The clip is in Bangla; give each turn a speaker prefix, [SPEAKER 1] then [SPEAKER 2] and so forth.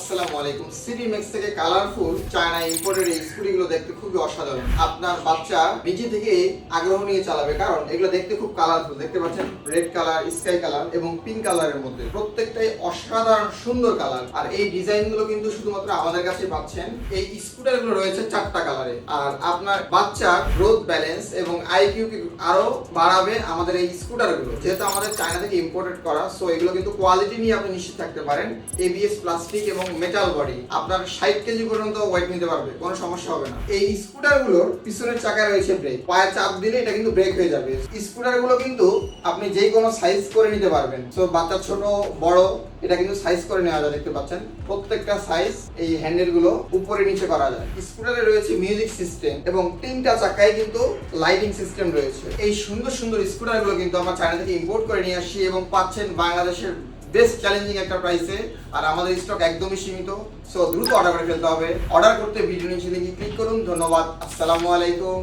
[SPEAKER 1] আসসালামু আলাইকুম। সিটি ম্যাক্স থেকে কালারফুল চায়না ইম্পোর্টেড এই স্কুটিগুলো দেখতে খুবই অসাধারণ। আপনার বাচ্চা নিজে থেকে আগ্রহ নিয়ে চালাবে, কারণ এগুলো দেখতে খুব কালারফুল। দেখতে পাচ্ছেন রেড কালার, স্কাই কালার এবং পিঙ্ক কালারের মধ্যে প্রত্যেকটাই অসাধারণ সুন্দর কালার। আর এই ডিজাইনগুলো কিন্তু শুধুমাত্র আমাদের কাছে পাচ্ছেন। এই স্কুটারগুলো রয়েছে 4টা কালারে। আর আপনার বাচ্চার গ্রোথ ব্যালেন্স এবং আইকিউ কে আরো বাড়াবে আমাদের এই স্কুটারগুলো, যেহেতু আমাদের চায়না থেকে ইম্পোর্টেড করা। সো এগুলো কিন্তু কোয়ালিটি নিয়ে আপনি নিশ্চিত থাকতে পারেন। এবিএস প্লাস্টিক এবং মেটাল বডি, আপনার 60 কেজি পর্যন্ত ওয়েট নিতে পারবে, কোনো সমস্যা হবে না। এই স্কুটারগুলোর পিছনের চাকায় রয়েছে ব্রেক, পায়ে চাপ দিলে এটা কিন্তু ব্রেক হয়ে যাবে। স্কুটারগুলো কিন্তু আপনি যে কোনো সাইজ করে নিতে পারবেন। সো বাচ্চা ছোট বড় এটা কিন্তু সাইজ করে নেওয়া যায়। দেখতে পাচ্ছেন প্রত্যেকটা সাইজ এই হ্যান্ডেল গুলো উপরে নিচে করা যায়। স্কুটারে রয়েছে মিউজিক সিস্টেম এবং 3টা চাকায় কিন্তু লাইটিং সিস্টেম রয়েছে। এই সুন্দর সুন্দর স্কুটার গুলো কিন্তু আমরা চায়না থেকে ইম্পোর্ট করে নিয়ে আসি এবং পাচ্ছেন বাংলাদেশের বেস্ট চ্যালেঞ্জিং একটা প্রাইসে। আর আমাদের স্টক একদমই সীমিত। সো দ্রুত অর্ডার করে ফেলতে হবে। অর্ডার করতে ভিডিও নিচে লিংকে ক্লিক করুন। ধন্যবাদ। আসসালামু আলাইকুম।